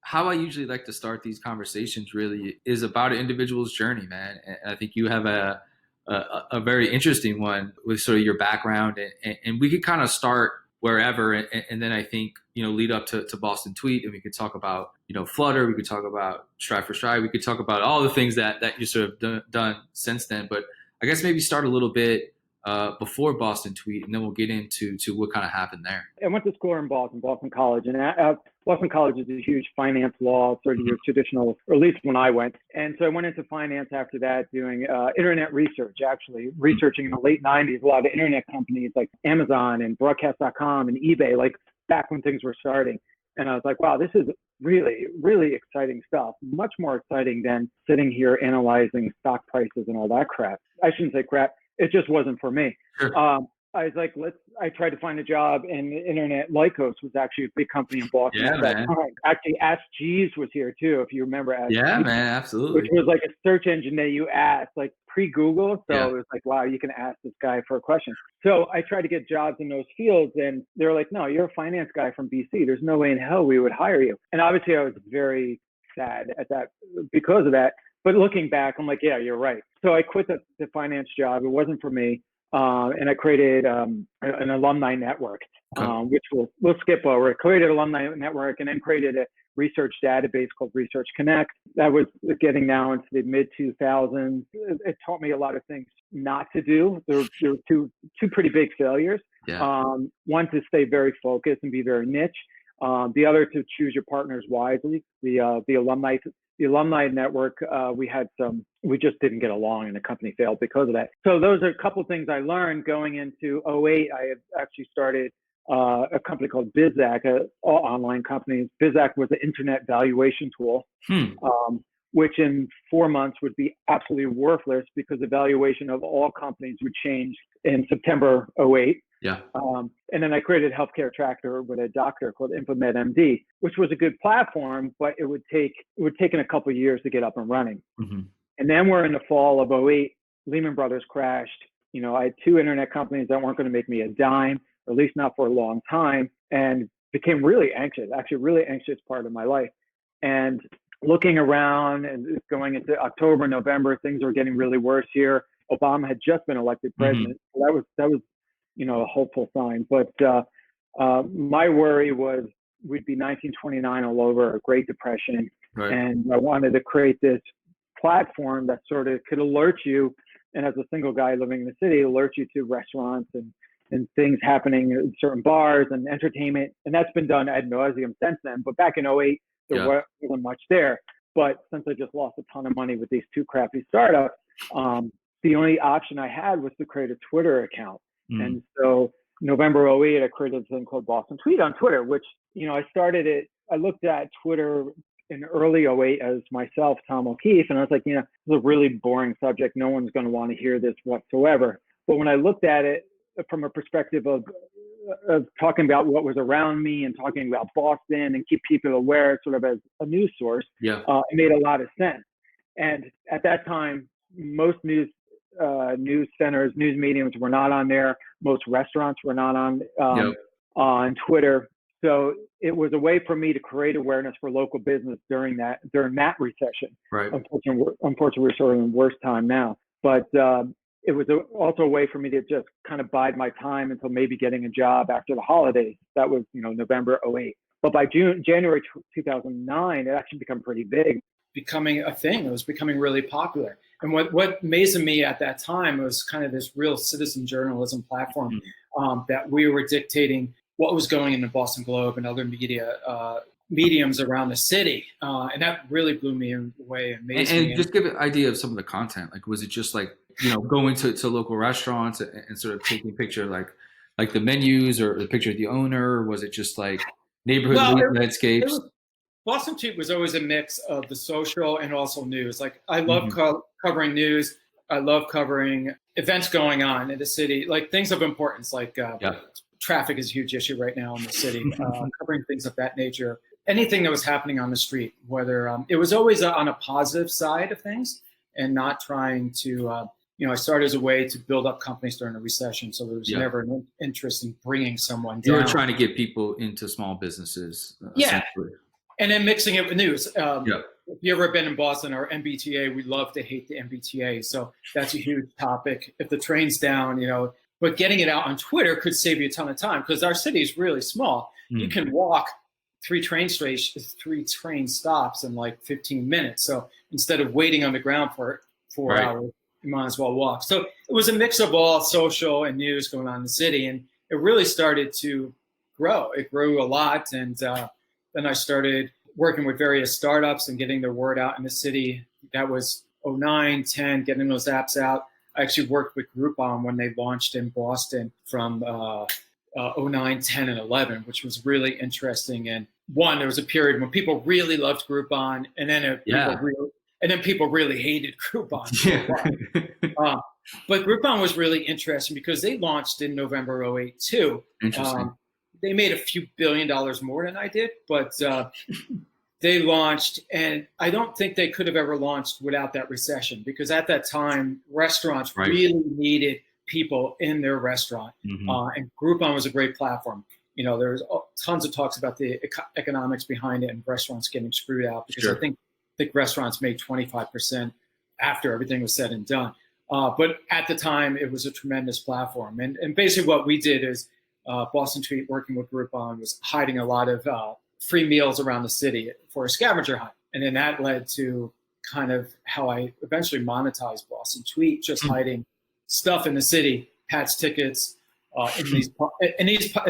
how I usually like to start these conversations really is about an individual's journey, man. And I think you have a very interesting one with sort of your background, and we could kind of start wherever, and then I think lead up to Boston Tweet, and we could talk about Flutter, we could talk about Strive for Strive, we could talk about all the things that you sort of done since then. But I guess maybe start a little bit before Boston Tweet, and then we'll get into what kind of happened there. I went to school in Boston College, and Boston College is a huge finance law, sort of your traditional, or at least when I went. And so I went into finance after that, doing internet research, actually researching in the late 90s, a lot of internet companies like Amazon and Broadcast.com and eBay, like back when things were starting. And I was like, wow, this is really, really exciting stuff. Much more exciting than sitting here analyzing stock prices and all that crap. I shouldn't say crap. It just wasn't for me. Sure. I was like, I tried to find a job in the internet. Lycos was actually a big company in Boston at that time. Actually, Ask Jeeves was here too, if you remember Ask Yeah, Jeeves, man, absolutely. which was like a search engine that you asked, like pre-Google. So it was like, wow, you can ask this guy for a question. So I tried to get jobs in those fields, and they were like, no, you're a finance guy from BC. There's no way in hell we would hire you. And obviously I was very sad at that because of that. But looking back, I'm like, yeah, you're right. So I quit the finance job. It wasn't for me. And I created an alumni network, which we'll skip over. I created an alumni network and then created a research database called Research Connect. That was getting now into the mid 2000s. It taught me a lot of things not to do. There were two pretty big failures. Yeah. One, to stay very focused and be very niche. The other, to choose your partners wisely. The alumni network, we just didn't get along, and the company failed because of that. So those are a couple of things I learned going into 2008. I had actually started a company called BizAc, all online companies. BizAc was an internet valuation tool, which in 4 months would be absolutely worthless because the valuation of all companies would change in September 2008. Yeah. And then I created a healthcare tracker with a doctor called InfoMed MD, which was a good platform, but it would take a couple of years to get up and running. Mm-hmm. And then we're in the fall of 2008, Lehman Brothers crashed. I had 2 internet companies that weren't going to make me a dime, or at least not for a long time, and became really anxious, actually really anxious part of my life. And looking around and going into October, November, things were getting really worse here. Obama had just been elected president. Mm-hmm. So that was a hopeful sign. But my worry was we'd be 1929 all over, a Great Depression. Right. And I wanted to create this platform that sort of could alert you, and as a single guy living in the city, alert you to restaurants and things happening in certain bars and entertainment. And that's been done ad nauseum since then. But back in 2008, there wasn't much there. But since I just lost a ton of money with these 2 crappy startups, the only option I had was to create a Twitter account. And so November 2008, I created a thing called Boston Tweet on Twitter, which, I started it. I looked at Twitter in early 2008 as myself, Tom O'Keefe, and I was like, it's a really boring subject. No one's going to want to hear this whatsoever. But when I looked at it from a perspective of talking about what was around me and talking about Boston and keep people aware sort of as a news source, it made a lot of sense. And at that time, most news centers, news mediums were not on there. Most restaurants were not on Twitter. So it was a way for me to create awareness for local business during that recession. Right. Unfortunately, we're sort of in worse time now. But it was also a way for me to just kind of bide my time until maybe getting a job after the holidays. That was, November 2008. But by January 2009, it actually became pretty big. Becoming a thing. It was becoming really popular. And what amazed me at that time was kind of this real citizen journalism platform that we were dictating what was going in the Boston Globe and other mediums around the city. And that really blew me away and amazed me. And just give an idea of some of the content. Like, was it just like, going to local restaurants and sort of taking a picture like the menus or the picture of the owner? Or was it just like neighborhood landscapes? BostonTweet was always a mix of the social and also news. Like, I love covering news. I love covering events going on in the city, like things of importance, like traffic is a huge issue right now in the city, covering things of that nature. Anything that was happening on the street, whether it was always on a positive side of things and not trying to, I started as a way to build up companies during a recession. So there was never an interest in bringing someone down. You were trying to get people into small businesses. Yeah. And then mixing it with news. Yeah. If you ever been in Boston or MBTA, we love to hate the MBTA. So that's a huge topic. If the train's down, but getting it out on Twitter could save you a ton of time because our city is really small. You can walk 3 train stops in like 15 minutes. So instead of waiting on the ground for 4 hours, you might as well walk. So it was a mix of all social and news going on in the city. And it really started to grow. It grew a lot. And then I started working with various startups and getting their word out in the city. That was 09, 10, getting those apps out. I actually worked with Groupon when they launched in Boston from 09, 10, and 11, which was really interesting. And there was a period when people really loved Groupon, and then people really hated Groupon. But Groupon was really interesting because they launched in November 08 too. Interesting. They made a few $1 billion more than I did, but they launched, and I don't think they could have ever launched without that recession because at that time, restaurants really needed people in their restaurant. And Groupon was a great platform. There's tons of talks about the economics behind it and restaurants getting screwed out because I think restaurants made 25% after everything was said and done. But at the time, it was a tremendous platform. And basically what we did is BostonTweet, working with Groupon, was hiding a lot of free meals around the city for a scavenger hunt. And then that led to kind of how I eventually monetized BostonTweet, just hiding stuff in the city, Pat's tickets. In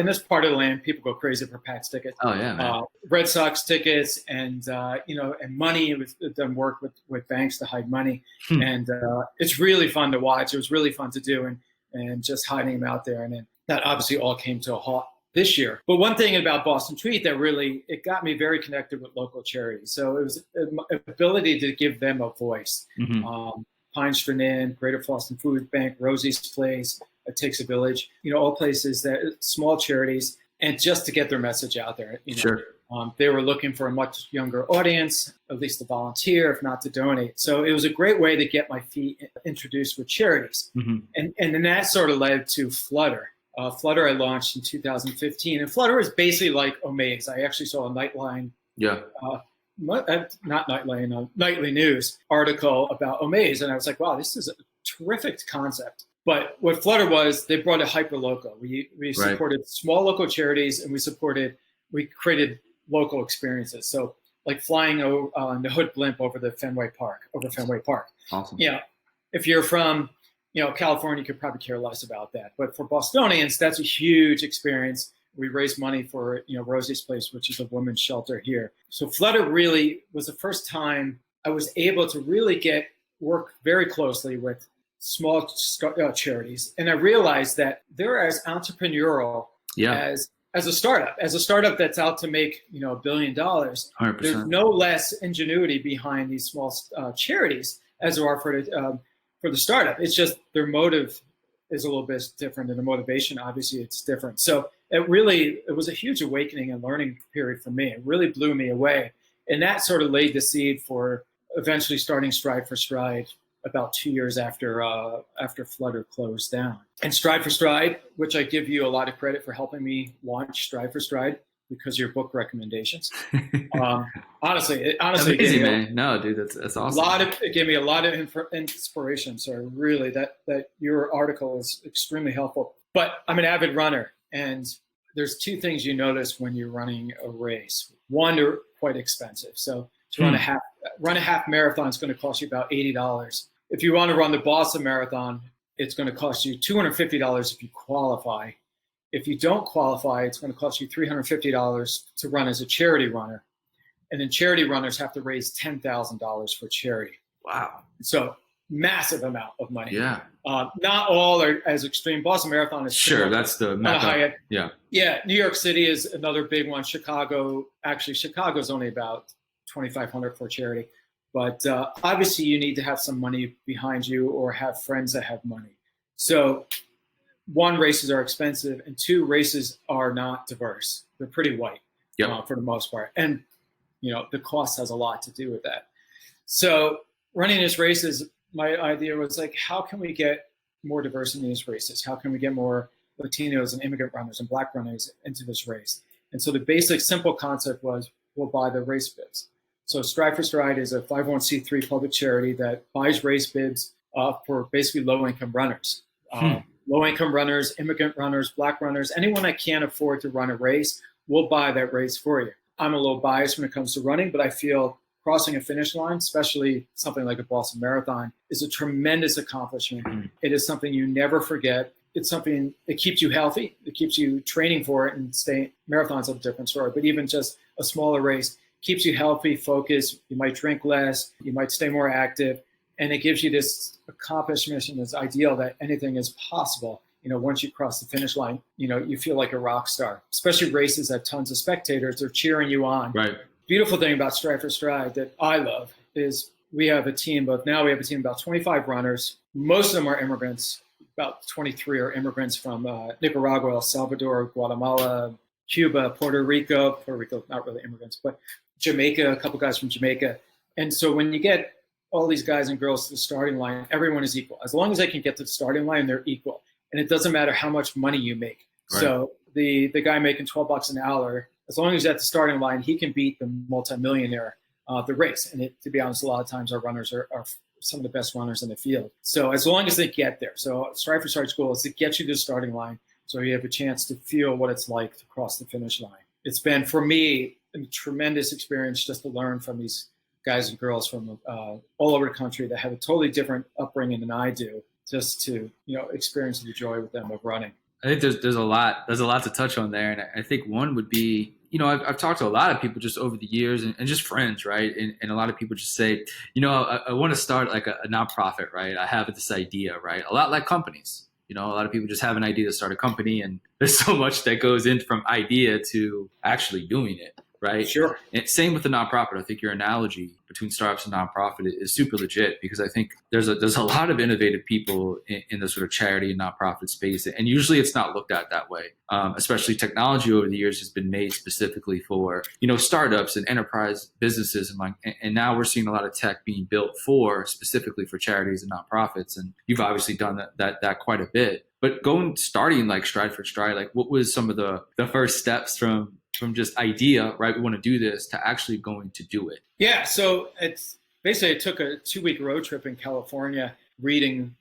this part of the land, people go crazy for Pat's tickets. Oh yeah, man. Red Sox tickets, and and money. We've done work with banks to hide money, and it's really fun to watch. It was really fun to do, and just hiding them out there. And then that obviously all came to a halt this year. But one thing about BostonTweet that really, it got me very connected with local charities. So it was an ability to give them a voice. Pine Street Inn, Greater Boston Food Bank, Rosie's Place, It Takes a Village, all places that small charities, and just to get their message out there. Sure. They were looking for a much younger audience, at least to volunteer, if not to donate. So it was a great way to get my feet introduced with charities. And then that sort of led to Flutter. Flutter I launched in 2015, and Flutter is basically like Omaze. I actually saw a Nightline, Nightly News article about Omaze, and I was like, wow, this is a terrific concept. But what Flutter was, they brought a hyper-local. We supported small local charities, and we created local experiences. So like flying on the Hood blimp over Fenway Park. Awesome. If you're from California, you could probably care less about that. But for Bostonians, that's a huge experience. We raised money for, Rosie's Place, which is a women's shelter here. So Flutter really was the first time I was able to really work very closely with small charities. And I realized that they're as entrepreneurial as a startup that's out to make, $1 billion. 100%. There's no less ingenuity behind these small charities as there are for the startup. It's just their motive is a little bit different, and the motivation, obviously, it's different. So it was a huge awakening and learning period for me. It really blew me away. And that sort of laid the seed for eventually starting Stride for Stride about 2 years after Flutter closed down. And Stride for Stride, which I give you a lot of credit for helping me launch Stride for Stride because of your book recommendations. Honestly, amazing, man. No, dude, that's awesome. It gave me a lot of inspiration. So really, that your article is extremely helpful. But I'm an avid runner, and there's 2 things you notice when you're running a race. One, they're quite expensive. So to run a half marathon is going to cost you about $80. If you want to run the Boston Marathon, it's going to cost you $250 if you qualify. If you don't qualify, it's going to cost you $350 to run as a charity runner. And then charity runners have to raise $10,000 for charity. Wow. So massive amount of money. Yeah. Not all are as extreme. Boston Marathon is that's the high. Yeah. New York City is another big one. Chicago's only about $2,500 for charity. But obviously you need to have some money behind you or have friends that have money. So 1, races are expensive, and 2, races are not diverse. They're pretty white for the most part. And, the cost has a lot to do with that. So running these races, my idea was like, how can we get more diverse in these races? How can we get more Latinos and immigrant runners and Black runners into this race? And so the basic simple concept was, will buy the race bibs. So Stride for Stride is a 501c3 public charity that buys race bibs for basically low-income runners. Low-income runners, immigrant runners, black runners, anyone that can't afford to run a race will buy that race for you. I'm a little biased when it comes to running, but I feel crossing a finish line, especially something like a Boston Marathon, is a tremendous accomplishment. It is something you never forget. It's something that keeps you healthy. It keeps you training for it and staying. Marathon's a different story, but even just a smaller race keeps you healthy, focused. You might drink less. You might stay more active. And it gives you this accomplishment and this ideal that anything is possible. Once you cross the finish line, you feel like a rock star, especially races that tons of spectators are cheering you on. Right. Beautiful thing about Stride for Stride that I love is we have a team of about 25 runners. Most of them are immigrants. About 23 are immigrants from Nicaragua, El Salvador, Guatemala, Cuba, Puerto Rico, not really immigrants, but Jamaica, a couple guys from Jamaica. And so when you get all these guys and girls to the starting line, everyone is equal. As long as they can get to the starting line, they're equal. And it doesn't matter how much money you make. Right. So the guy making $12 an hour, as long as he's at the starting line, he can beat the multimillionaire the race. And to be honest, a lot of times our runners are some of the best runners in the field. So as long as they get there. So Stride for Stride's goal is to get you to the starting line so you have a chance to feel what it's like to cross the finish line. It's been, for me, a tremendous experience just to learn from these guys and girls from all over the country that have a totally different upbringing than I do, just to experience the joy with them of running. I think there's a lot to touch on there, and I think one would be, I've talked to a lot of people just over the years and just friends, right? And a lot of people just say, I want to start like a nonprofit, right? I have this idea, right? A lot like companies, a lot of people just have an idea to start a company, and there's so much that goes in from idea to actually doing it. Right. Sure. And same with the nonprofit. I think your analogy between startups and nonprofit is super legit, because I think there's a lot of innovative people in the sort of charity and nonprofit space. And usually it's not looked at that way. Especially technology over the years has been made specifically for, startups and enterprise businesses. And now we're seeing a lot of tech being built specifically for charities and nonprofits. And you've obviously done that quite a bit. But starting like Stride for Stride, like what was some of the first steps from just idea, right? We want to do this, to actually going to do it. Yeah. So it's basically, it took a 2-week road trip in California, reading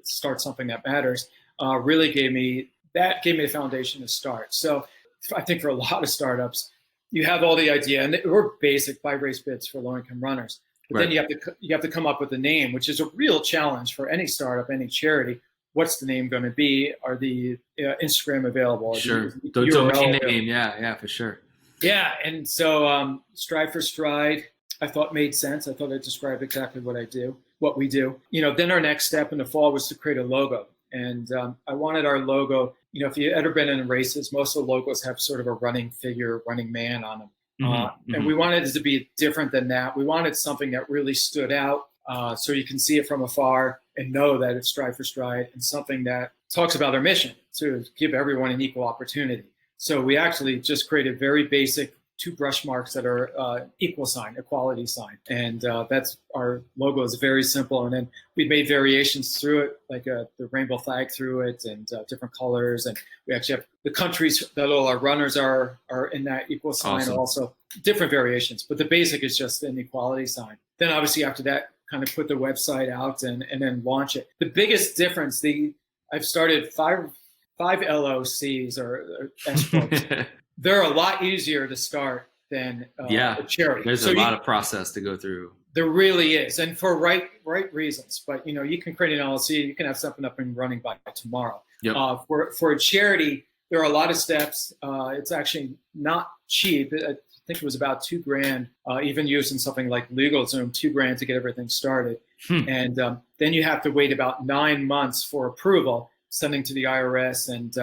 Start Something That Matters, really gave me the foundation to start. So I think for a lot of startups, you have all the idea, and we're basic, buy race bibs for low-income runners. But then you have to come up with a name, which is a real challenge for any startup, any charity. What's the name going to be? Are the Instagram available? Sure. The domain name. Yeah, for sure. Yeah. And so Stride for Stride, I thought made sense. I thought it described exactly what we do. Then our next step in the fall was to create a logo. And I wanted our logo, if you've ever been in races, most of the logos have sort of a running figure, running man on them. And we wanted it to be different than that. We wanted something that really stood out. So you can see it from afar and know that it's Stride for Stride, and something that talks about our mission to give everyone an equal opportunity. So we actually just created very basic 2 brush marks that are equality sign. And that's our logo is very simple. And then we made variations through it, like the rainbow flag through it, and different colors. And we actually have the countries that all our runners are in that equal sign. Awesome. Also different variations, but the basic is just an equality sign. Then obviously after that, kind of put the website out and then launch it. The biggest difference, I've started five LOCs or S books. They're a lot easier to start than a charity. There's a lot of process to go through. There really is, and for right reasons. But you can create an LLC, you can have something up and running by tomorrow. Yep. For a charity, there are a lot of steps. It's actually not cheap. I think it was about $2,000, even using something like LegalZoom, $2,000 to get everything started. And then you have to wait about 9 months for approval, sending to the IRS, and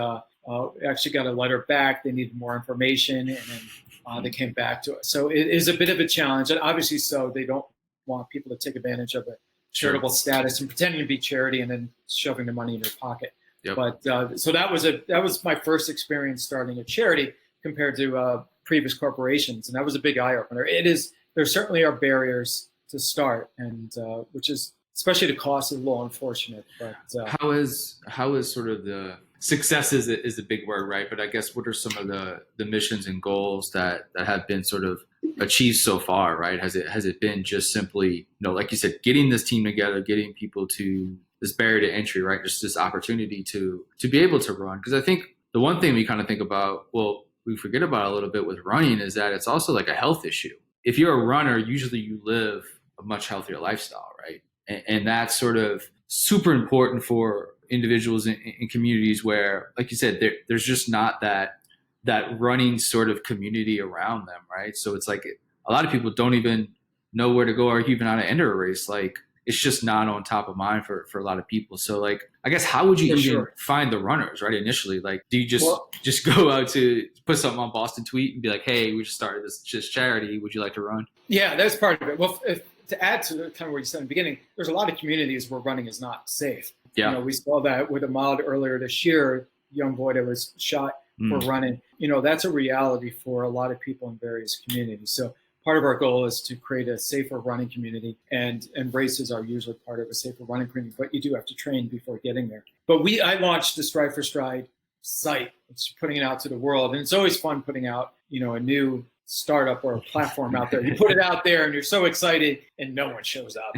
actually got a letter back. They needed more information, and then they came back to us. So it is a bit of a challenge, and obviously so they don't want people to take advantage of a charitable status and pretending to be charity and then shoving the money in your pocket. Yep. But so that was my first experience starting a charity compared to previous corporations, and that was a big eye opener. There certainly are barriers to start, and which is, especially the cost, is a little unfortunate. But how is sort of the success is a big word, right? But I guess what are some of the missions and goals that have been sort of achieved so far, right? Has it been just simply, like you said, getting this team together, getting people to this barrier to entry, right? Just this opportunity to be able to run. Because I think the one thing we kind of think about, well, we forget about a little bit with running, is that it's also like a health issue. If you're a runner, usually you live a much healthier lifestyle, right? And that's sort of super important for individuals in communities where, like you said, there's just not that running sort of community around them, right? So it's like a lot of people don't even know where to go or even how to enter a race. Like, it's just not on top of mind for a lot of people. So like, I guess, how would you even find the runners, right? Initially, like, do you just go out to put something on BostonTweet and be like, hey, we just started this just charity. Would you like to run? Yeah, that's part of it. Well, to add to kind of what you said in the beginning, there's a lot of communities where running is not safe. Yeah. We saw that with Ahmad earlier this year, young boy that was shot for running. That's a reality for a lot of people in various communities. So part of our goal is to create a safer running community, and races are usually part of a safer running community, but you do have to train before getting there. But I launched the Stride for Stride site. It's putting it out to the world, and it's always fun putting out, a new startup or a platform out there. You put it out there and you're so excited and no one shows up.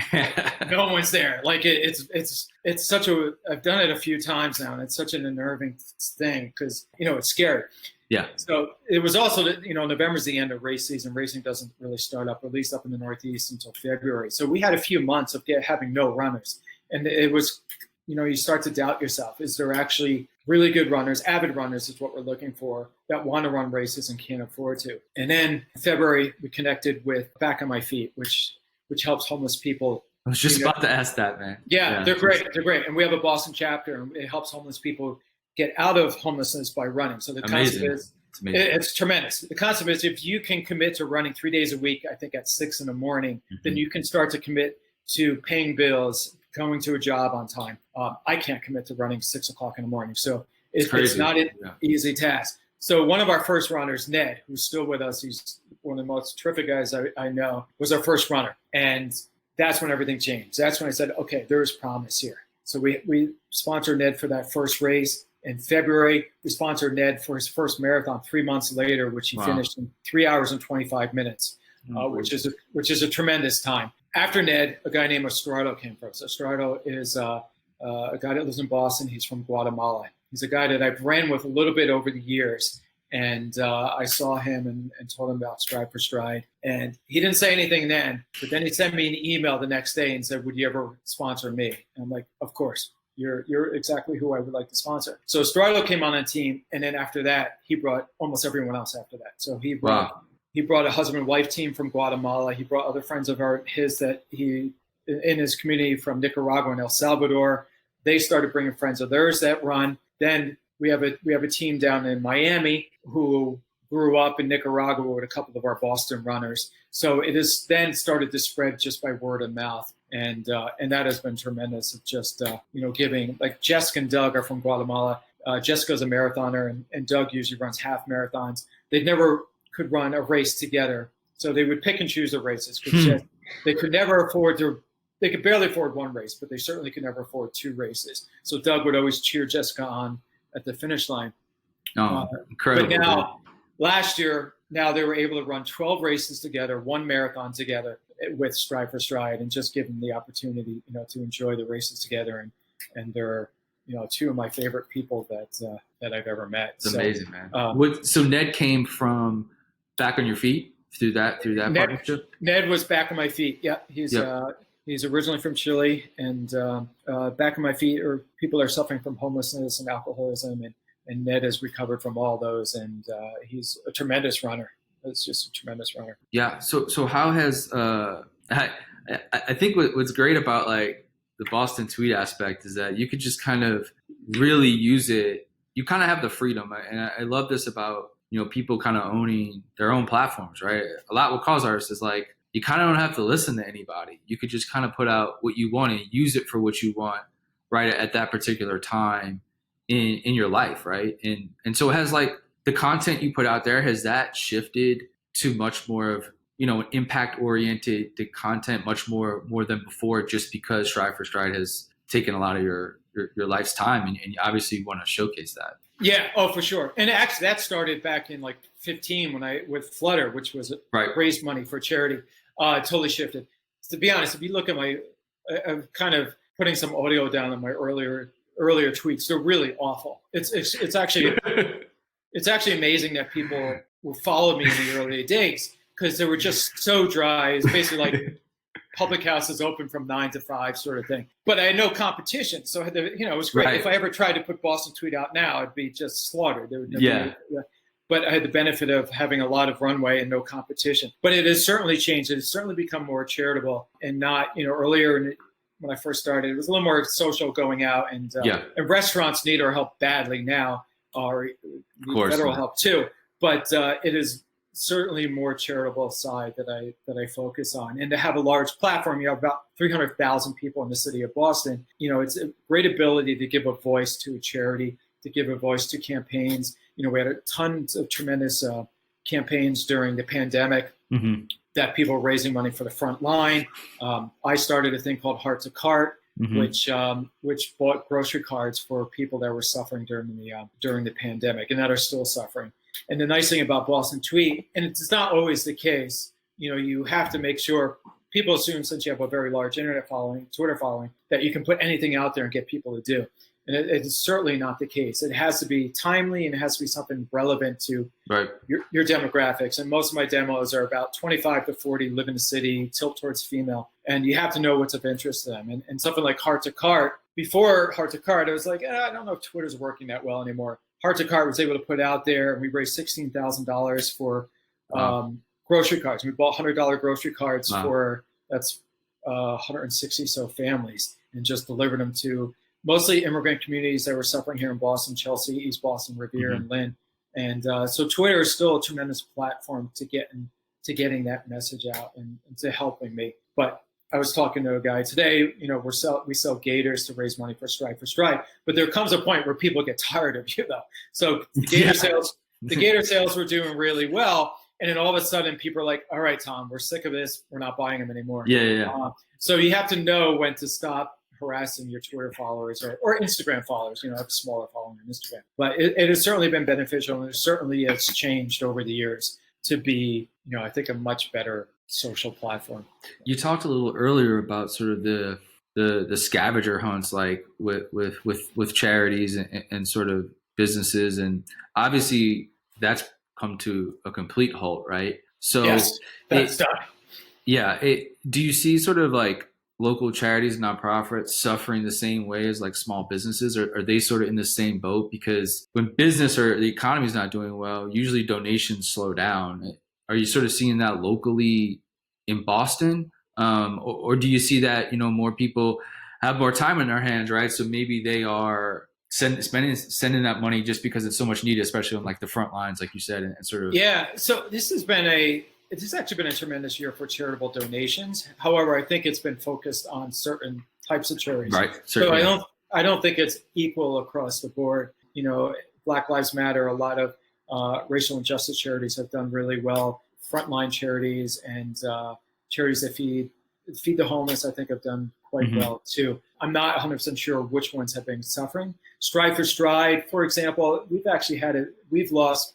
No one's there. Like it's such I've done it a few times now, and it's such an unnerving thing because, it's scary. Yeah. So it was also that, November's the end of race season. Racing doesn't really start up, at least up in the Northeast, until February. So we had a few months of having no runners. And it was, you start to doubt yourself. Is there actually really good runners, avid runners is what we're looking for, that want to run races and can't afford to? And then in February, we connected with Back on My Feet, which helps homeless people. I was just about to ask that, man. Yeah, they're great. They're great. And we have a Boston chapter, and it helps homeless people get out of homelessness by running. So the concept is, it's tremendous. The concept is, if you can commit to running 3 days a week, I think at 6 a.m, then you can start to commit to paying bills, going to a job on time. I can't commit to running 6 o'clock in the morning. So it's not an easy task. So one of our first runners, Ned, who's still with us, he's one of the most terrific guys I know, was our first runner. And that's when everything changed. That's when I said, okay, there's promise here. So we sponsored Ned for that first race. In February, we sponsored Ned for his first marathon 3 months later, which he finished in 3 hours and 25 minutes, which is a tremendous time. After Ned, a guy named Estrado came for us. Estrado is a guy that lives in Boston. He's from Guatemala. He's a guy that I've ran with a little bit over the years. And I saw him and told him about Stride for Stride. And he didn't say anything then, but then he sent me an email the next day and said, would you ever sponsor me? And I'm like, of course. You're exactly who I would like to sponsor. So Estrado came on team, and then after that, he brought almost everyone else after that. So he brought a husband-wife team from Guatemala. He brought other friends of his that he in his community from Nicaragua and El Salvador. They started bringing friends of theirs that run. Then we have a team down in Miami who grew up in Nicaragua with a couple of our Boston runners. So it has then started to spread just by word of mouth. And that has been tremendous of just, giving. Like Jessica and Doug are from Guatemala. Jessica's a marathoner, and Doug usually runs half marathons. They never could run a race together. So they would pick and choose their races. They could never afford they could barely afford one race, but they certainly could never afford 2 races. So Doug would always cheer Jessica on at the finish line. Oh, incredible. But now, last year, they were able to run 12 races together, 1 marathon together with Stride for Stride, and just give them the opportunity, to enjoy the races together. And they're, 2 of my favorite people that I've ever met. It's amazing, man. So Ned came from Back on Your Feet through that partnership? Ned was Back on My Feet. Yeah, he's originally from Chile, and Back on My Feet are people that are suffering from homelessness and alcoholism, and Ned has recovered from all those, and he's a tremendous runner. It's just a tremendous runner. Yeah. So how has I think what's great about like the BostonTweet aspect is that you could just kind of really use it. You kind of have the freedom, and I love this about people kind of owning their own platforms, right? A lot with cause artists is like you kind of don't have to listen to anybody. You could just kind of put out what you want and use it for what you want, right, at that particular time in your life, right? And so it has like the content you put out there, has that shifted to much more of, impact oriented content, much more than before, just because Stride for Stride has taken a lot of your life's time, and you obviously want to showcase that? Yeah, oh, for sure. And actually, that started back in like 15 when with Flutter, which was raised money for charity. Totally shifted. To be honest, if you look at I'm kind of putting some audio down on my earlier tweets. They're really awful. It's actually it's actually amazing that people will follow me in the early days because they were just so dry. It's basically like public houses open from 9 to 5 sort of thing. But I had no competition. So, it was great. Right. If I ever tried to put BostonTweet out now, it'd be just slaughtered. But I had the benefit of having a lot of runway and no competition. But it has certainly changed. It has certainly become more charitable and not, earlier when I first started, it was a little more social going out and restaurants need our help badly now, or federal help too. But it is certainly a more charitable side that I focus on. And to have a large platform, you have about 300,000 people in the city of Boston. It's a great ability to give a voice to a charity, to give a voice to campaigns. We had tons of tremendous campaigns during the pandemic that people were raising money for the front line. I started a thing called Heart to Cart, which bought grocery cards for people that were suffering during the pandemic and that are still suffering. And the nice thing about BostonTweet, and it's not always the case, you have to make sure people assume since you have a very large internet following, Twitter following, that you can put anything out there and get people to do. And it is certainly not the case. It has to be timely and it has to be something relevant to your demographics. And most of my demos are about 25 to 40, live in the city, tilt towards female. And you have to know what's of interest to them. And something like Heart to Cart, before Heart to Cart, I was like, I don't know if Twitter's working that well anymore. Heart to Cart was able to put out there, and we raised $16,000 for grocery cards. We bought $100 grocery cards for 160 so families, and just delivered them to mostly immigrant communities that were suffering here in Boston, Chelsea, East Boston, Revere, and Lynn. And so Twitter is still a tremendous platform to getting that message out and to helping me. But I was talking to a guy today, we sell gators to raise money for Stripe. But there comes a point where people get tired of you, though. So the gator sales were doing really well. And then all of a sudden people are like, all right, Tom, we're sick of this. We're not buying them anymore. So you have to know when to stop harassing your Twitter followers or Instagram followers, have a smaller following on Instagram. But it has certainly been beneficial, and it certainly has changed over the years to be, I think, a much better social platform. You talked a little earlier about sort of the scavenger hunts, like with charities and sort of businesses, and obviously that's come to a complete halt, right? So yes, that's done. Yeah. Do you see sort of like local charities, nonprofits suffering the same way as like small businesses, or are they sort of in the same boat? Because when business or the economy is not doing well, usually donations slow down. Are you sort of seeing that locally in Boston? Or do you see that, more people have more time in their hands, right? So maybe they are sending that money just because it's so much needed, especially on like the front lines, like you said, and sort of. Yeah. So this has actually been a tremendous year for charitable donations. However, I think it's been focused on certain types of charities. Right. So I don't think it's equal across the board. Black Lives Matter, a lot of racial injustice charities have done really well. Frontline charities and charities that feed the homeless, I think, have done quite well too. I'm not 100% sure which ones have been suffering. Stride for Stride, for example, we've lost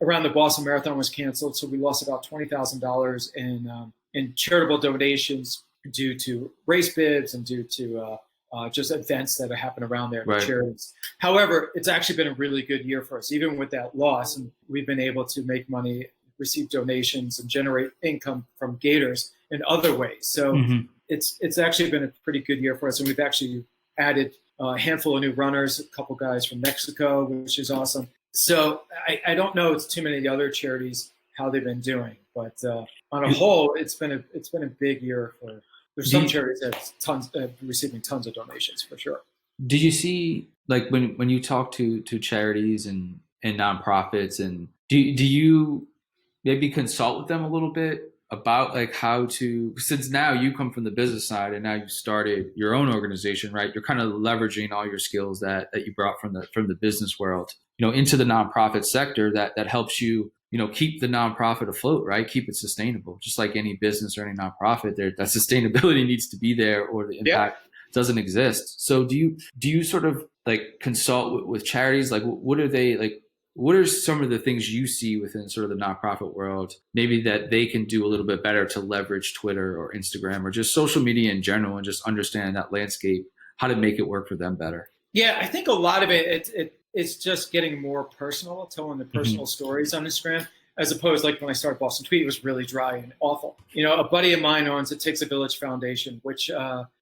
around the Boston Marathon was canceled, so we lost about $20,000 in charitable donations due to race bibs and due to just events that have happened around there, charities. However, it's actually been a really good year for us, even with that loss, and we've been able to make money, receive donations, and generate income from gators in other ways. So it's actually been a pretty good year for us, and we've actually added a handful of new runners, a couple guys from Mexico, which is awesome. So I don't know too many of the other charities how they've been doing, but on a whole, it's been a big year for. There's some charities that receiving tons of donations for sure. Did you see, like, when you talk to charities and nonprofits, and do you maybe consult with them a little bit about like how to, since now you come from the business side and now you started your own organization, right? You're kind of leveraging all your skills that you brought from the business world, into the nonprofit sector that helps you, keep the nonprofit afloat, right? Keep it sustainable. Just like any business or any nonprofit, that sustainability needs to be there, or the impact doesn't exist. So do you sort of like consult with charities? Like, what are they like? What are some of the things you see within sort of the nonprofit world, maybe that they can do a little bit better to leverage Twitter or Instagram or just social media in general, and just understand that landscape, how to make it work for them better? Yeah, I think a lot of it's just getting more personal, telling the personal stories on Instagram, as opposed like when I started BostonTweet, it was really dry and awful. A buddy of mine owns It Takes a Village Foundation, which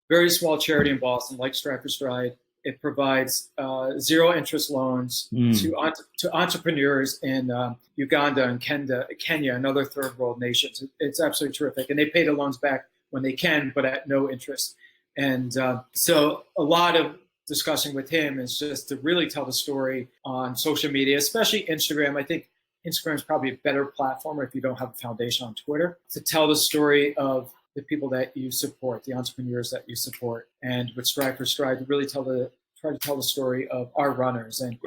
very small charity in Boston, like Strive for Stride. It provides zero interest loans to entrepreneurs in Uganda and Kenya and other third world nations. It's absolutely terrific, and they pay the loans back when they can, but at no interest. And so a lot of discussing with him is just to really tell the story on social media, especially Instagram. I think Instagram is probably a better platform if you don't have a foundation on Twitter, to tell the story of the people that you support, the entrepreneurs that you support. And with Strive for Stride, to really try to tell the story of our runners, and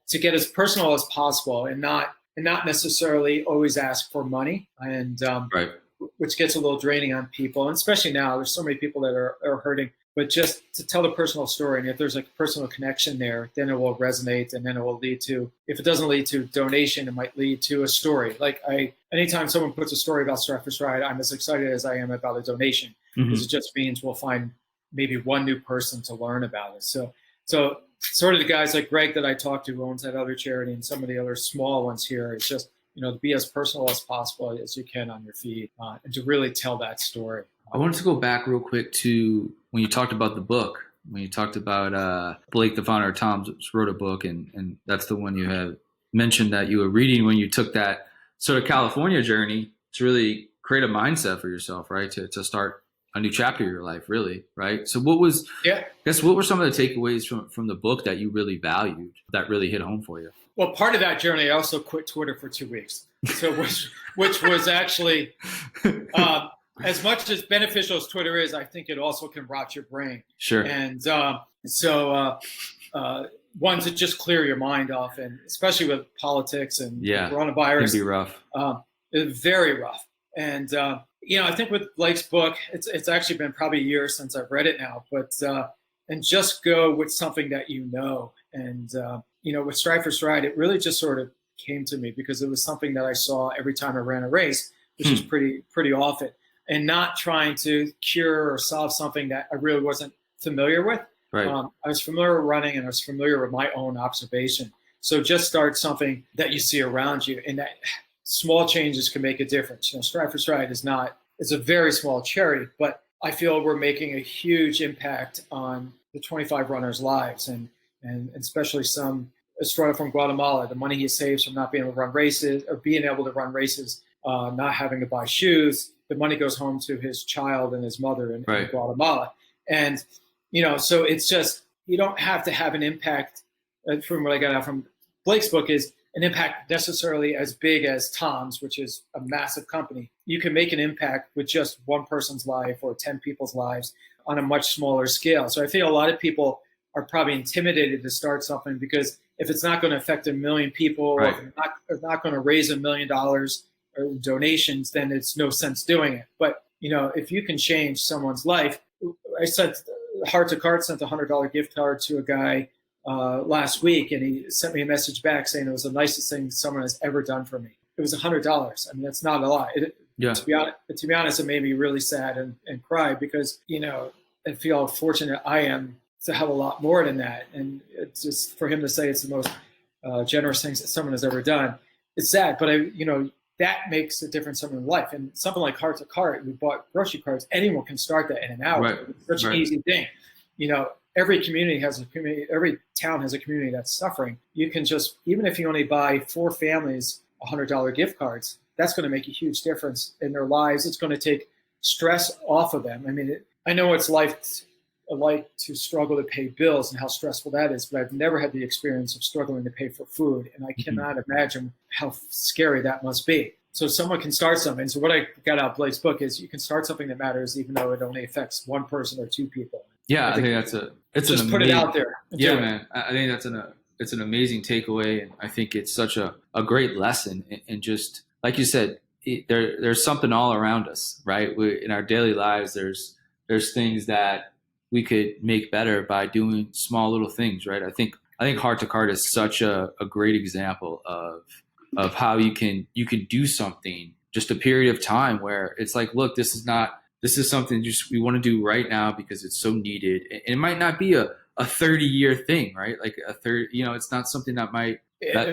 to get as personal as possible, and not necessarily always ask for money, and which gets a little draining on people. And especially now, there's so many people that are hurting. But just to tell the personal story, and if there's a personal connection there, then it will resonate, and then it will lead to, if it doesn't lead to donation, it might lead to a story. Like anytime someone puts a story about Strive for Stride, I'm as excited as I am about a donation, because it just means we'll find maybe one new person to learn about it. So sort of the guys like Greg that I talked to, who owns that other charity, and some of the other small ones here, it's just, to be as personal as possible as you can on your feed, and to really tell that story. I wanted to go back real quick to when you talked about the book, when you talked about Blake, the founder of Tom's, wrote a book, and that's the one you have mentioned that you were reading when you took that sort of California journey to really create a mindset for yourself, right? To start a new chapter of your life, really, right? So what were some of the takeaways from the book that you really valued, that really hit home for you? Well, part of that journey, I also quit Twitter for 2 weeks. So which was actually, as much as beneficial as Twitter is, I think it also can rot your brain. Sure. And one, to just clear your mind off, and especially with politics and coronavirus. It can be rough. It's very rough. And, I think with Blake's book, it's actually been probably a year since I've read it now, but and just go with something that and, with Strive for Stride, it really just sort of came to me because it was something that I saw every time I ran a race, which is pretty often. And not trying to cure or solve something that I really wasn't familiar with. Right. I was familiar with running, and I was familiar with my own observation. So just start something that you see around you, and that small changes can make a difference. Strive for Stride it's a very small charity, but I feel we're making a huge impact on the 25 runners' lives, and especially Estrada from Guatemala, the money he saves from not being able to run races, or being able to run races, not having to buy shoes. The money goes home to his child and his mother in Guatemala. And, so it's just, you don't have to have an impact, from what I got out from Blake's book, is an impact necessarily as big as Tom's, which is a massive company. You can make an impact with just one person's life or 10 people's lives on a much smaller scale. So I feel a lot of people are probably intimidated to start something, because if it's not going to affect 1 million people, or if it's not going to raise $1 million or donations, then it's no sense doing it. But if you can change someone's life, I said Heart to Cart sent a $100 gift card to a guy last week, and he sent me a message back saying it was the nicest thing someone has ever done for me. It was $100. I mean, that's not a lot. To be honest, it made me really sad and cry, because I feel how fortunate I am to have a lot more than that. And it's just, for him to say it's the most generous things that someone has ever done, it's sad. But that makes a difference in someone's life. And something like Heart to Cart, we bought grocery carts. Anyone can start that in an hour. Right. It's such an easy thing. Every community has a community. Every town has a community that's suffering. You can just, even if you only buy 4 families $100 gift cards, that's going to make a huge difference in their lives. It's going to take stress off of them. I mean, I know it's like to struggle to pay bills and how stressful that is, but I've never had the experience of struggling to pay for food, and I cannot imagine how scary that must be. So someone can start something. So what I got out of Blake's book is you can start something that matters, even though it only affects 1 person or 2 people. Yeah, I think it's put it out there. Yeah, man. I think it's an amazing takeaway, and I think it's such a great lesson. And just like you said, there's something all around us, right? In our daily lives, there's things that we could make better by doing small little things, right? I think Heart to Cart is such a great example of how you can do something just a period of time where it's like, look, this is something just we want to do right now because it's so needed. And it might not be a 30-year thing, right? Like a third, it's not something that might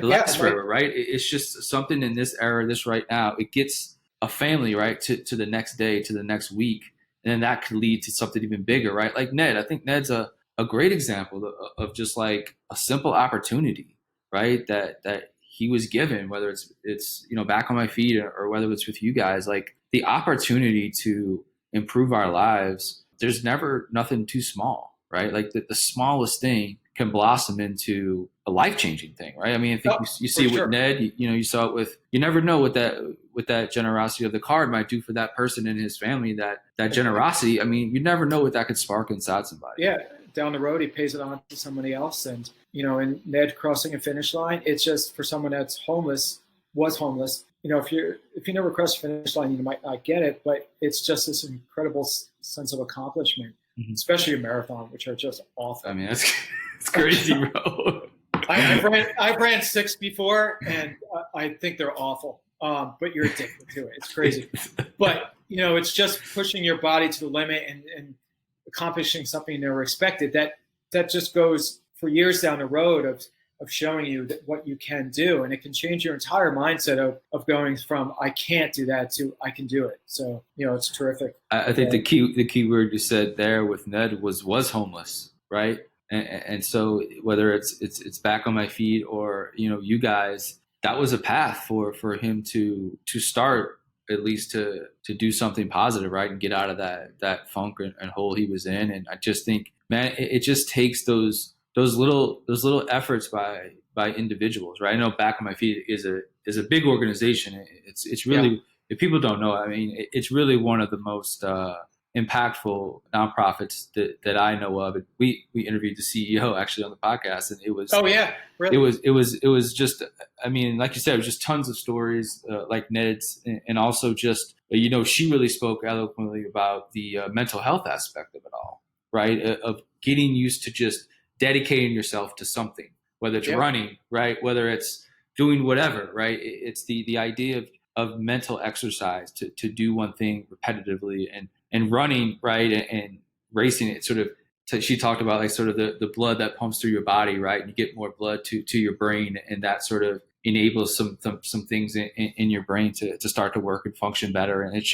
last forever, right? It's just something in this era, this right now. It gets a family, right, to the next day, to the next week, and then that could lead to something even bigger, right? Like Ned, I think Ned's a great example of just like a simple opportunity, right? That he was given, whether it's back on my feet or whether it's with you guys, like the opportunity to improve our lives. There's never nothing too small, right? Like the smallest thing can blossom into a life-changing thing, right? I mean, I think you see it with Ned. You saw it with. You never know what that generosity of the card might do for that person and his family. That generosity. I mean, you never know what that could spark inside somebody. Yeah, down the road, he pays it on to somebody else, and and Ned crossing a finish line. It's just for someone that's was homeless. If you never cross the finish line, you might not get it, but it's just this incredible sense of accomplishment, especially a marathon, which are just awful. I mean, it's crazy, bro. I ran 6 before, and I think they're awful. But you're addicted to it. It's crazy. But it's just pushing your body to the limit and accomplishing something you never expected. That just goes for years down the road of showing you what you can do, and it can change your entire mindset of going from I can't do that to I can do it. So it's terrific. I think the key word you said there with Ned was homeless, right? And so whether it's back on my feet or you guys, that was a path for him to start, at least to do something positive, right, and get out of that funk and hole he was in. And I just think, man, it just takes those little efforts by individuals, right? I know Back on My Feet is a big organization. It's really, if people don't know, I mean, it's really one of the most impactful nonprofits that I know of. And we interviewed the CEO actually on the podcast, and it was really? it was just, I mean, like you said, it was just tons of stories like Ned's, and also just she really spoke eloquently about the mental health aspect of it all, right? Of getting used to just dedicating yourself to something, whether it's running, right, whether it's doing whatever, right? It's the idea of mental exercise to do one thing repetitively, and running, right, and racing it sort of. She talked about like sort of the blood that pumps through your body, right, and you get more blood to your brain, and that sort of enables some things in your brain to start to work and function better. And it's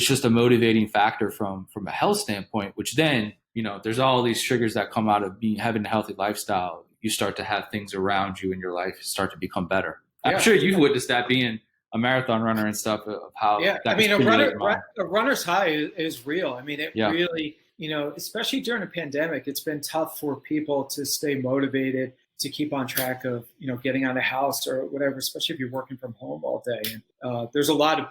just a motivating factor from a health standpoint, which then there's all these triggers that come out of having a healthy lifestyle. You start to have things around you in your life start to become better. I'm sure you've witnessed that being a marathon runner and stuff, of how I mean, a runner's high is real. I mean, it really, especially during a pandemic, it's been tough for people to stay motivated, to keep on track of getting out of the house or whatever, especially if you're working from home all day. And there's a lot of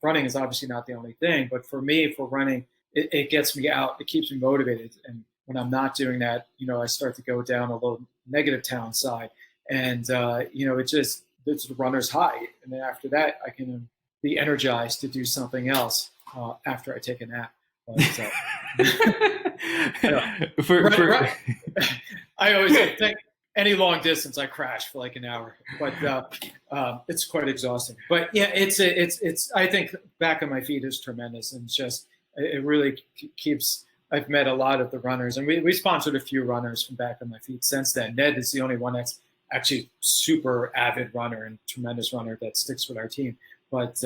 running is obviously not the only thing, but for me, for running, it gets me out, it keeps me motivated. And when I'm not doing that, I start to go down a little negative town side, and it's the runner's high. And then after that, I can be energized to do something else after I take a nap. I always think any long distance, I crash for like an hour, but it's quite exhausting. But yeah, it's. I think Back on My Feet is tremendous, and it really keeps. I've met a lot of the runners, and we sponsored a few runners from Back on My Feet since then. Ned is the only one that's actually super avid runner and tremendous runner that sticks with our team. But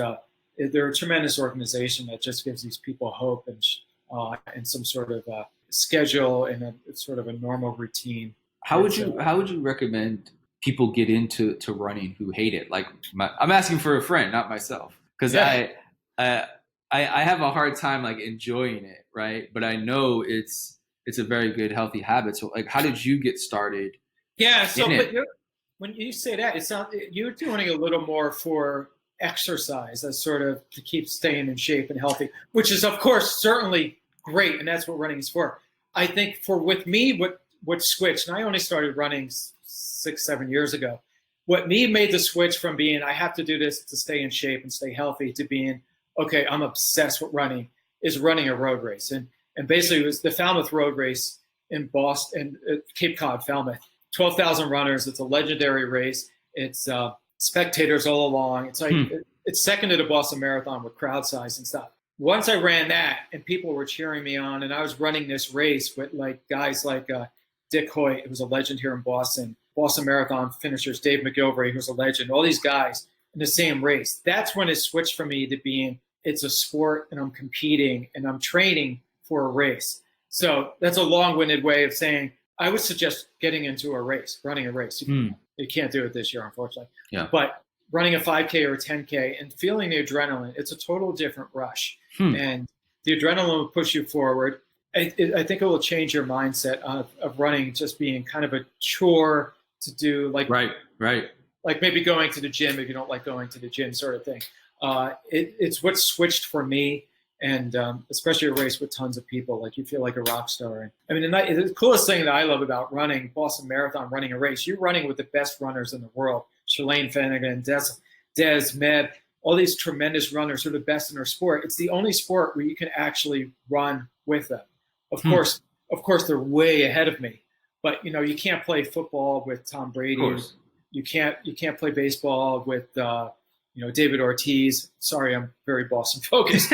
they're a tremendous organization that just gives these people hope and some sort of schedule and a sort of a normal routine. How would you recommend people get into running who hate it? Like I'm asking for a friend, not myself, because I have a hard time like enjoying it, right? But I know it's a very good healthy habit. So like, how did you get started? Yeah. So when you say that, it sounds you're doing a little more for exercise as sort of to keep staying in shape and healthy, which is of course certainly great, and that's what running is for. I think with me, what switched, and I only started running 6-7 years ago. What made the switch from being I have to do this to stay in shape and stay healthy to being okay, I'm obsessed with running, is running a road race. And And basically it was the Falmouth Road Race in Boston, Cape Cod, Falmouth. 12,000 runners. It's a legendary race. It's spectators all along. It's like it's second to the Boston Marathon with crowd size and stuff. Once I ran that and people were cheering me on, and I was running this race with like guys like Dick Hoyt, who's a legend here in Boston, Boston Marathon finishers, Dave McGilvery, who's a legend, all these guys in the same race. That's when it switched for me to being it's a sport and I'm competing and I'm training for a race. So that's a long-winded way of saying I would suggest getting into a race, running a race. You can't do it this year, unfortunately. Yeah. But running a 5K or a 10K and feeling the adrenaline, it's a total different rush. And the adrenaline will push you forward. I think it will change your mindset of running just being kind of a chore to do. Like Right. Like maybe going to the gym if you don't like going to the gym sort of thing. It's what switched for me. And especially a race with tons of people, like you feel like a rock star. I mean, the coolest thing that I love about running Boston Marathon, running a race, you're running with the best runners in the world. Shalane Flanagan, Des Meb, all these tremendous runners who are the best in their sport. It's the only sport where you can actually run with them. Of course, they're way ahead of me, but you can't play football with Tom Brady. You can't play baseball with David Ortiz. Sorry, I'm very Boston focused.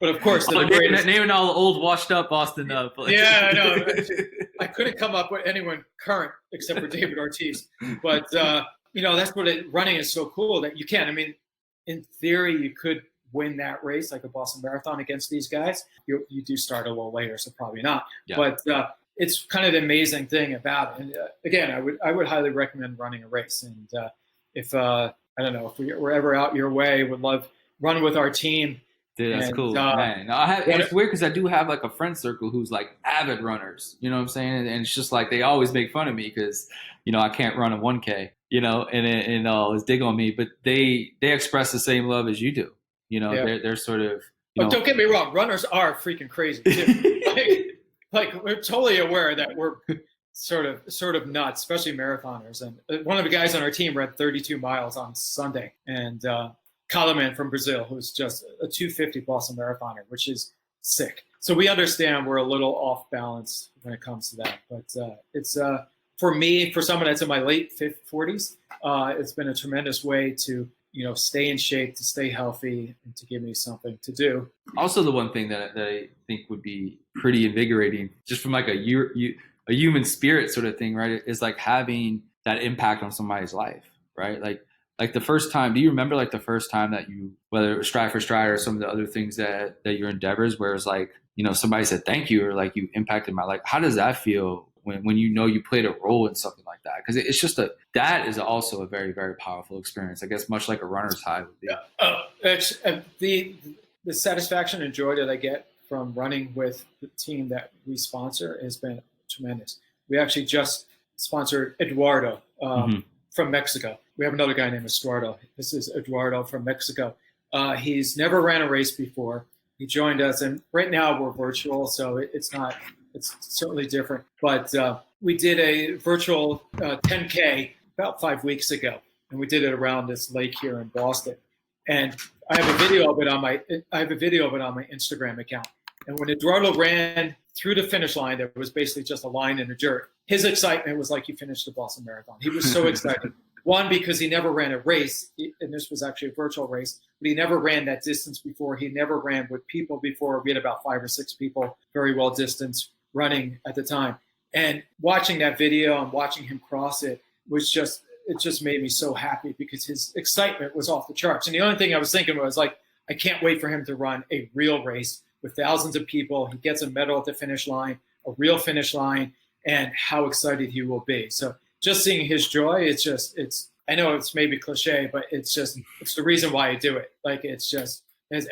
But of course, naming all the old, washed-up Boston players. Yeah, I know. I couldn't come up with anyone current except for David Ortiz. But that's what running is so cool that you can. I mean, in theory, you could win that race like a Boston Marathon against these guys. You do start a little later, so probably not. Yeah. But it's kind of the amazing thing about it. And again, I would highly recommend running a race. And if I don't know if we're ever out your way, would love run with our team. Dude, that's cool, man. It's weird because I do have like a friend circle who's like avid runners. You know what I'm saying? And it's just like they always make fun of me because I can't run a 1K. And always dig on me. But they express the same love as you do. They're sort of. But don't get me wrong, runners are freaking crazy too. like we're totally aware that we're sort of nuts, especially marathoners. And one of the guys on our team ran 32 miles on Sunday, and Kalaman from Brazil, who's just a 250 Boston marathoner, which is sick. So we understand we're a little off balance when it comes to that. But it's for me, for someone that's in my late 40s, it's been a tremendous way to stay in shape, to stay healthy, and to give me something to do. Also, the one thing that I think would be pretty invigorating, just from like a human spirit sort of thing, right, is like having that impact on somebody's life, right? Like the first time, do you remember like the first time that you, whether it was Stride for Stride or some of the other things that your endeavors, where it's like, somebody said thank you or like you impacted my life? How does that feel when you played a role in something like that? Because it's just that is also a very, very powerful experience, I guess, much like a runner's high would be. The satisfaction and joy that I get from running with the team that we sponsor has been tremendous. We actually just sponsored Eduardo from Mexico. We have another guy named Estuardo. This is Eduardo from Mexico. He's never ran a race before. He joined us, and right now we're virtual, so it's certainly different. But we did a virtual 10K about 5 weeks ago, and we did it around this lake here in Boston. And I have a video of it on my Instagram account. And when Eduardo ran through the finish line, there was basically just a line in the dirt. His excitement was like he finished the Boston Marathon. He was so excited. One, because he never ran a race, and this was actually a virtual race, but he never ran that distance before. He never ran with people before. We had about 5 or 6 people, very well distanced, running at the time. And watching that video and watching him cross it just made me so happy because his excitement was off the charts. And the only thing I was thinking was like, I can't wait for him to run a real race with thousands of people. He gets a medal at the finish line, a real finish line, and how excited he will be. So just seeing his joy, I know it's maybe cliche, but it's the reason why I do it. Like it's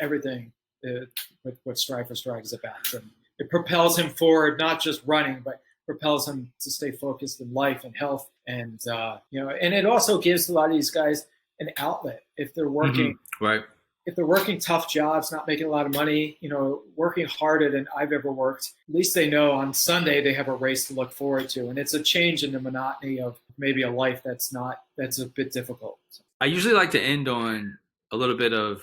everything with what Stride for Stride is about. So it propels him forward, not just running, but propels him to stay focused in life and health. And, and it also gives a lot of these guys an outlet if they're working, right. If they're working tough jobs, not making a lot of money, working harder than I've ever worked, at least they know on Sunday they have a race to look forward to. And it's a change in the monotony of maybe a life that's a bit difficult. I usually like to end on a little bit of,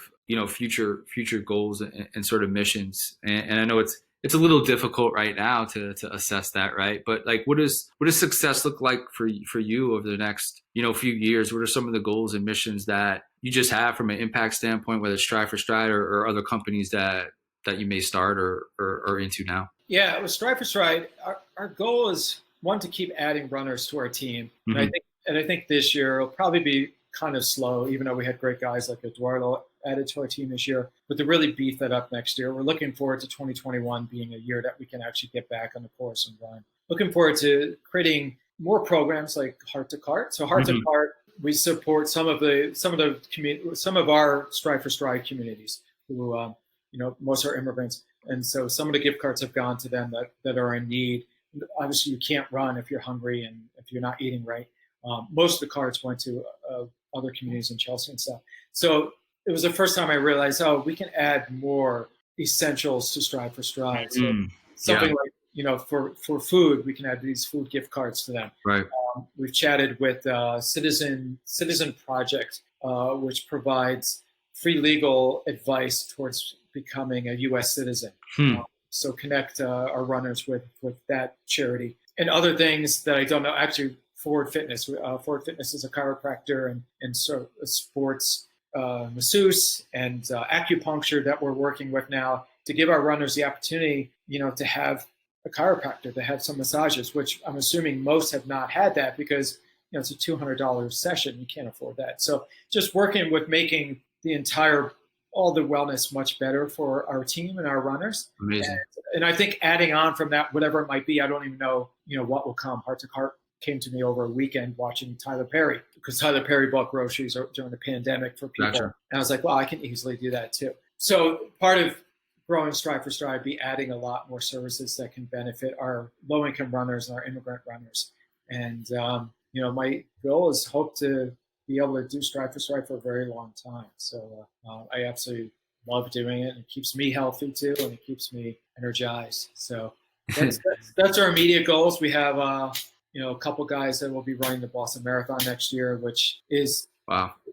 future goals and sort of missions. And I know it's a little difficult right now to assess that, right? But like, what does success look like for you over the next few years? What are some of the goals and missions that you just have from an impact standpoint, whether it's Strive for Stride or other companies that you may start or into now? Yeah, with Strive for Stride, our goal is one to keep adding runners to our team. Mm-hmm. And I think this year it'll probably be kind of slow, even though we had great guys like Eduardo added to our team this year, but to really beef that up next year. We're looking forward to 2021 being a year that we can actually get back on the course and run. Looking forward to creating more programs like Heart to Cart. So Heart to Cart, we support some of our Strive for Stride communities who, most are immigrants. And so some of the gift cards have gone to them that are in need. Obviously, you can't run if you're hungry and if you're not eating right. Most of the cards went to other communities in Chelsea and stuff. So it was the first time I realized, we can add more essentials to Strive for Stride. So something like, for food, we can add these food gift cards to them. Right. We've chatted with Citizen Project, which provides free legal advice towards becoming a U.S. citizen. So connect our runners with that charity and other things that I don't know. Actually, Forward Fitness. Forward Fitness is a chiropractor and so a sports masseuse and acupuncture that we're working with now to give our runners the opportunity, to have a chiropractor, to have some massages, which I'm assuming most have not had that because, it's a $200 session. You can't afford that. So just working with making all the wellness much better for our team and our runners. Amazing. And I think adding on from that, whatever it might be, I don't even know, what will come. Heart to Cart came to me over a weekend watching Tyler Perry because Tyler Perry bought groceries during the pandemic for people. Gotcha. And I was like, well, I can easily do that too. So part of growing Strive for Stride be adding a lot more services that can benefit our low-income runners and our immigrant runners. And, my goal is hope to be able to do Strive for Stride for a very long time. So I absolutely love doing it. And it keeps me healthy too, and it keeps me energized. So that's our immediate goals. We have a couple guys that will be running the Boston Marathon next year, which is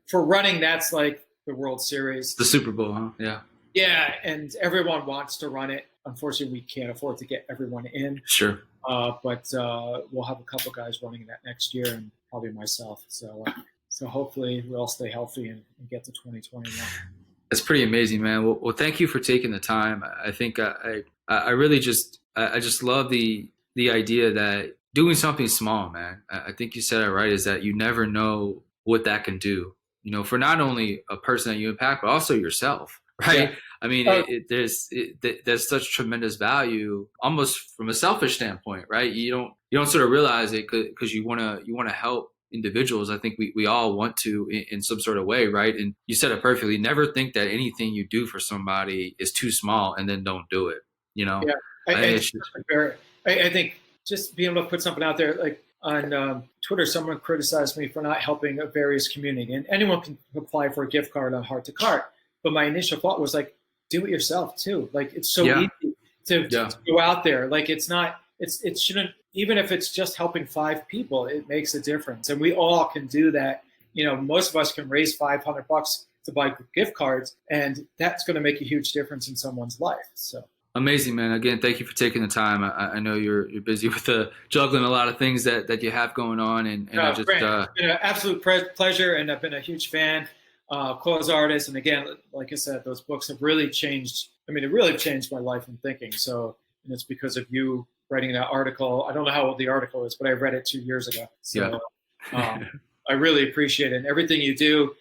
for running. That's like the World Series, the Super Bowl, huh? Yeah. Yeah, and everyone wants to run it. Unfortunately, we can't afford to get everyone in. Sure. But we'll have a couple guys running that next year, and probably myself. So hopefully we'll all stay healthy and get to 2021. That's pretty amazing, man. Well, thank you for taking the time. I think I really just love the idea that doing something small, man. I think you said it right, is that you never know what that can do, for not only a person that you impact, but also yourself, right? Yeah. I mean, there's such tremendous value, almost from a selfish standpoint, right? You don't sort of realize it because you want to help individuals. I think we all want to in some sort of way, right? And you said it perfectly. Never think that anything you do for somebody is too small and then don't do it. Yeah, I think just being able to put something out there, like on Twitter, someone criticized me for not helping a various community, and anyone can apply for a gift card on Heart to Cart. But my initial thought was like, do it yourself too. Like it's so easy to go out there. Like it shouldn't, even if it's just helping 5 people, it makes a difference. And we all can do that. Most of us can raise $500 to buy gift cards, and that's going to make a huge difference in someone's life. So. Amazing, man. Again, thank you for taking the time. I know you're busy with juggling a lot of things that you have going on. And Brent, it's been an absolute pleasure, and I've been a huge fan, cause artist. And again, like I said, those books have really changed. I mean, it really changed my life and thinking. So, and it's because of you writing that article. I don't know how old the article is, but I read it 2 years ago. So I really appreciate it. And everything you do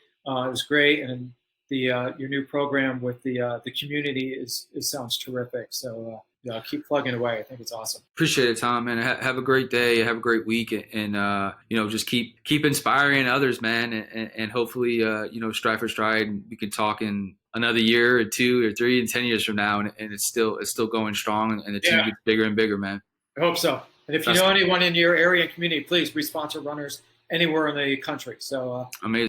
is great. And your new program with the community sounds terrific. So keep plugging away. I think it's awesome. Appreciate it, Tom. And have a great day. Have a great week. And just keep inspiring others, man. And hopefully Strive for Stride, and we can talk in another year or 2 or 3 and 10 years from now, and it's still going strong, and the team gets bigger and bigger, man. I hope so. And if you know anyone in your area and community, please, we sponsor runners anywhere in the country. So amazing.